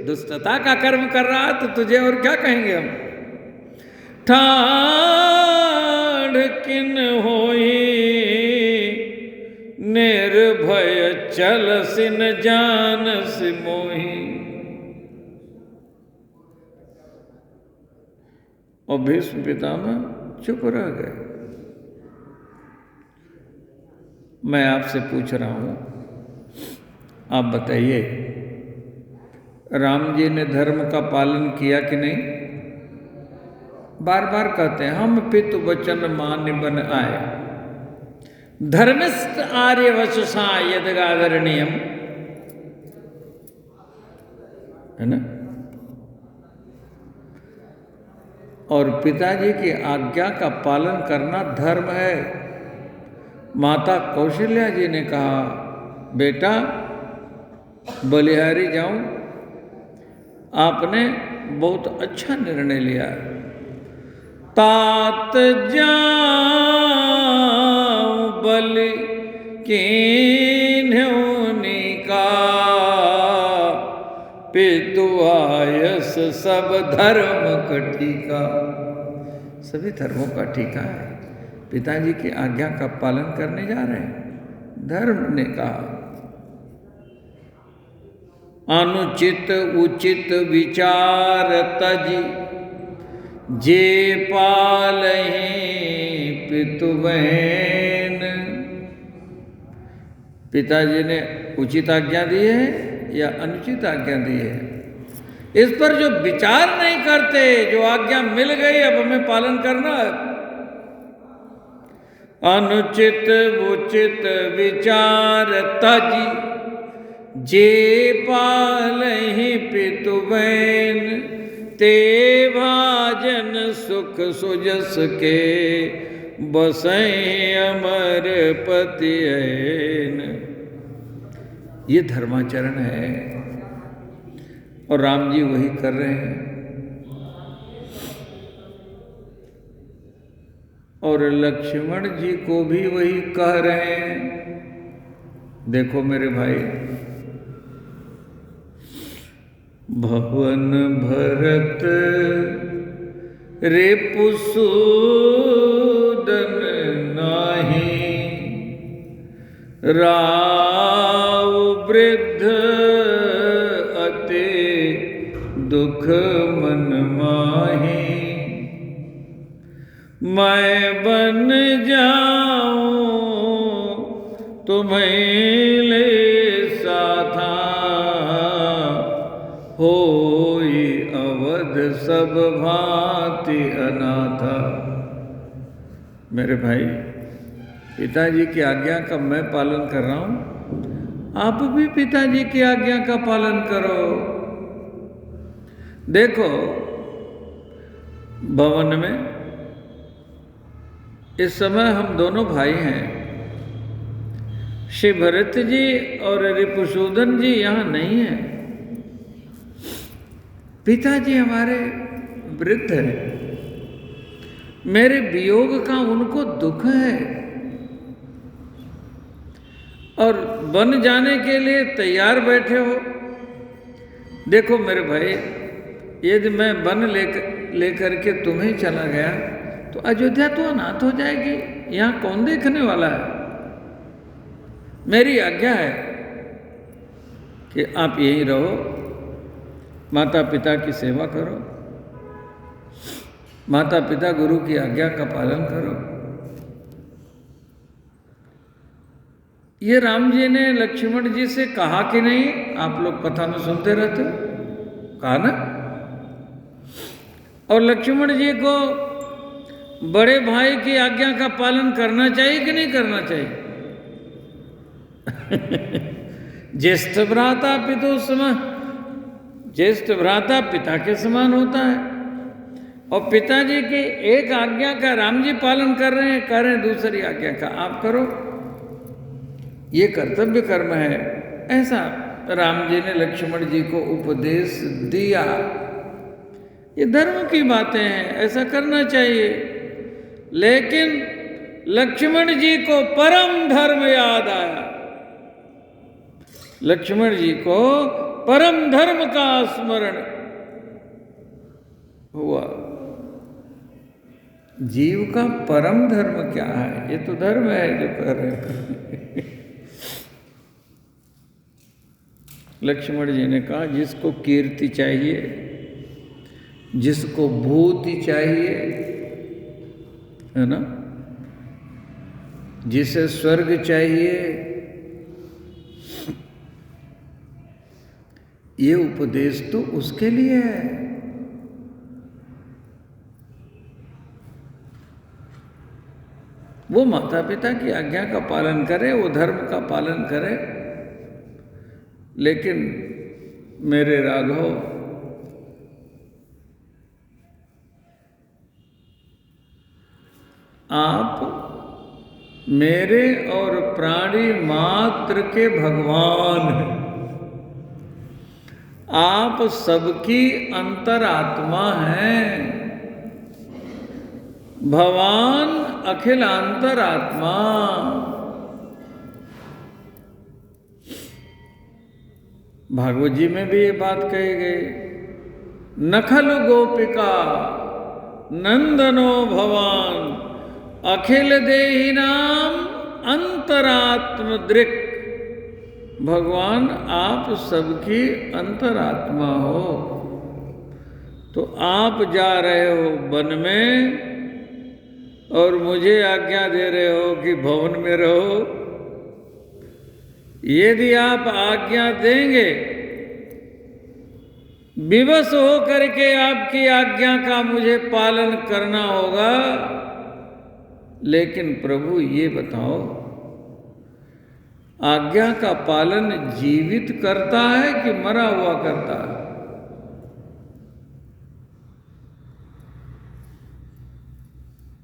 दुष्टता का कर्म कर रहा तो तुझे और क्या कहेंगे हम। ठाड़ किन होई निर्भय चल सिन जान सिमोही। और भीष्म पितामह चुप रह गए। मैं आपसे पूछ रहा हूं, आप बताइए, राम जी ने धर्म का पालन किया कि नहीं? बार बार कहते हैं हम पितु वचन मान बन आए, धर्मिष्ठ आर्य वचसा यदगादरणीयम, है ना। और पिताजी की आज्ञा का पालन करना धर्म है। माता कौशल्या जी ने कहा, बेटा बलिहारी जाऊं, आपने बहुत अच्छा निर्णय लिया। तात जाऊं बलि कीन्हुनि का, पितु आयस सब धर्म का टीका। सभी धर्मों का टीका है। पिताजी की आज्ञा का पालन करने जा रहे हैं। धर्म ने कहा, अनुचित उचित विचार तजी, जे पालहि पितुबहन। पिताजी ने उचित आज्ञा दी है या अनुचित आज्ञा दी है, इस पर जो विचार नहीं करते, जो आज्ञा मिल गई अब हमें पालन करना है। अनुचित उचित विचार तजी, जे पालहि पितुबहन। ते भाजन सुख सुजस के, बसई अमर पति ऐन। ये धर्माचरण है और राम जी वही कर रहे हैं। और लक्ष्मण जी को भी वही कह रहे हैं। देखो मेरे भाई, भवन भरत रिपुसूदन नाही, राव वृद्ध अति दुख मन माही। मैं बन जाऊं तुम्हें ले साथा, होई अवध सब भांति अनाथा। मेरे भाई, पिताजी की आज्ञा का मैं पालन कर रहा हूं, आप भी पिताजी की आज्ञा का पालन करो। देखो भवन में इस समय हम दोनों भाई हैं। श्री भरत जी और रिपुसूदन जी यहाँ नहीं हैं। पिताजी हमारे वृद्ध हैं। मेरे वियोग का उनको दुख है और बन जाने के लिए तैयार बैठे हो। देखो मेरे भाई, यदि मैं वन लेकर के तुम्हें चला गया तो अयोध्या तो अनाथ हो जाएगी। यहाँ कौन देखने वाला है? मेरी आज्ञा है कि आप यहीं रहो, माता पिता की सेवा करो, माता पिता गुरु की आज्ञा का पालन करो। ये राम जी ने लक्ष्मण जी से कहा कि नहीं? आप लोग कथा में सुनते रहते हो, कहा ना। और लक्ष्मण जी को बड़े भाई की आज्ञा का पालन करना चाहिए कि नहीं करना चाहिए? ज्येष्ठ भ्राता पितु सम, ज्येष्ठ भ्राता पिता के समान होता है। और पिताजी की एक आज्ञा का राम जी पालन कर रहे हैं, कर रहे हैं, दूसरी आज्ञा का आप करो। ये कर्तव्य कर्म है। ऐसा राम जी ने लक्ष्मण जी को उपदेश दिया। ये धर्म की बातें हैं, ऐसा करना चाहिए। लेकिन लक्ष्मण जी को परम धर्म याद आया। लक्ष्मण जी को परम धर्म का स्मरण हुआ। जीव का परम धर्म क्या है? ये तो धर्म है जो कर रहे हैं। लक्ष्मण जी ने कहा जिसको कीर्ति चाहिए, जिसको भूति चाहिए, है ना, जिसे स्वर्ग चाहिए, ये उपदेश तो उसके लिए है। वो माता पिता की आज्ञा का पालन करे, वो धर्म का पालन करे। लेकिन मेरे राघव, आप मेरे और प्राणी मात्र के भगवान हैं। आप सबकी अंतरात्मा हैं। भगवान अखिल अंतरात्मा। भागवत जी में भी ये बात कही गई, नखल गोपिका नंदनो भवान अखिल देहिनाम अंतरात्म दृक्। भगवान आप सबकी अंतरात्मा हो। तो आप जा रहे हो वन में और मुझे आज्ञा दे रहे हो कि भवन में रहो। यदि आप आज्ञा देंगे, विवश हो करके आपकी आज्ञा का मुझे पालन करना होगा। लेकिन प्रभु ये बताओ, आज्ञा का पालन जीवित करता है कि मरा हुआ करता है?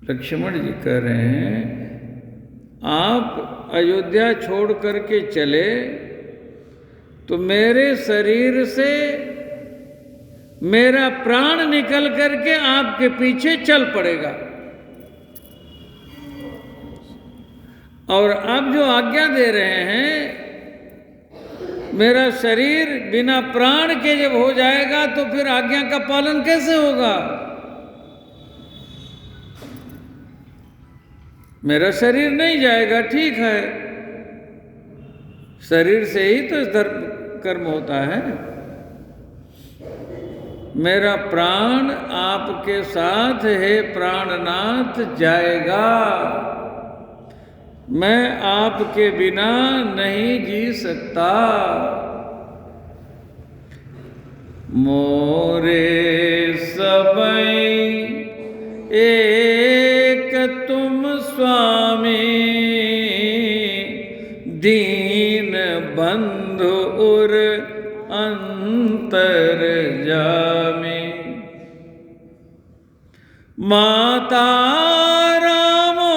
लक्ष्मण जी कह रहे हैं, आप अयोध्या छोड़ करके चले तो मेरे शरीर से मेरा प्राण निकल करके आपके पीछे चल पड़ेगा। और आप जो आज्ञा दे रहे हैं, मेरा शरीर बिना प्राण के जब हो जाएगा तो फिर आज्ञा का पालन कैसे होगा? मेरा शरीर नहीं जाएगा, ठीक है, शरीर से ही तो धर्म कर्म होता है। मेरा प्राण आपके साथ है प्राणनाथ जाएगा। मैं आपके बिना नहीं जी सकता। मोरे सबई एक तुम स्वामी, दीन बंधु उर अंतर जामी। माता रामो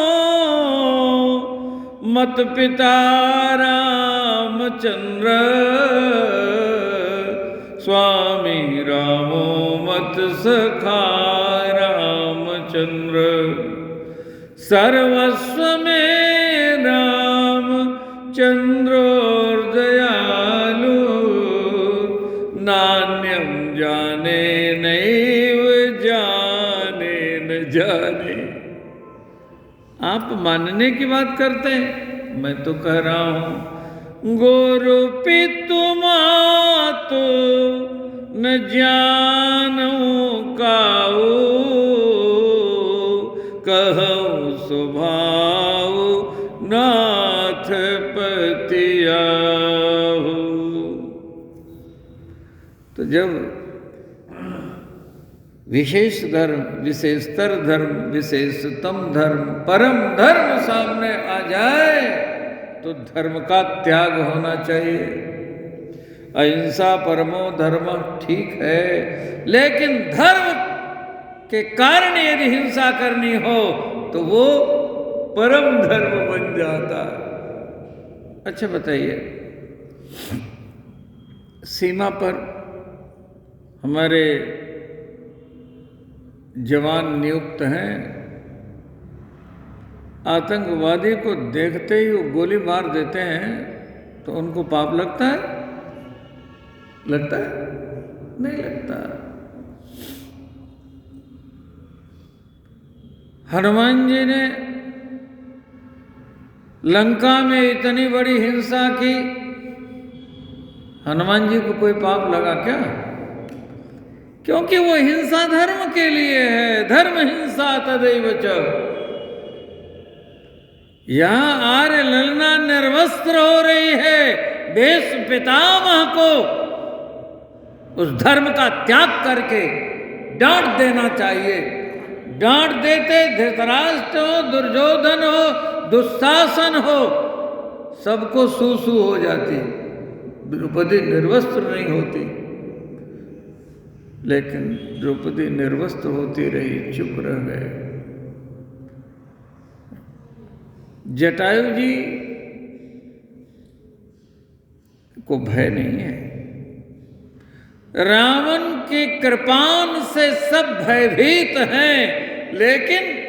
मत पिता रामचंद्र, स्वामी रामो मत सखा रामचंद्र। सर्वस्व में राम चंद्रोर दयालु, नान्यम जाने नैव जाने न जाने। आप मानने की बात करते हैं, मैं तो कह रहा हूं, गुरु पितु मातु न जानू काऊ, कहूँ स्वभाव नाथ पतियाहु। तो जब विशेष धर्म, विशेषतर धर्म, विशेषतम धर्म, परम धर्म सामने आ जाए तो धर्म का त्याग होना चाहिए। अहिंसा परमो धर्म ठीक है, लेकिन धर्म के कारण यदि हिंसा करनी हो तो वो परम धर्म बन जाता है। अच्छा बताइए, सीमा पर हमारे जवान नियुक्त हैं, आतंकवादी को देखते ही वो गोली मार देते हैं तो उनको पाप लगता है? लगता है? नहीं लगता। हनुमान जी ने लंका में इतनी बड़ी हिंसा की, हनुमान जी को कोई पाप लगा क्या? क्योंकि वो हिंसा धर्म के लिए है। धर्म हिंसा तदैव च। यहां आर्य ललना निर्वस्त्र हो रही है, देश पितामह को उस धर्म का त्याग करके डांट देना चाहिए। डांट देते धृतराष्ट्र हो, दुर्योधन हो, दुशासन हो, सबको सू हो जाती, द्रौपदी निर्वस्त्र नहीं होती। लेकिन द्रौपदी निर्वस्त्र होती रही, चुप रह गए। जटायु जी को भय नहीं है। रावण के कृपान से सब भयभीत हैं, लेकिन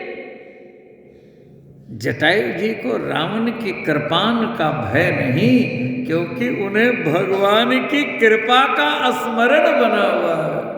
जटायु जी को रावण की कृपान का भय नहीं, क्योंकि उन्हें भगवान की कृपा का स्मरण बना हुआ है।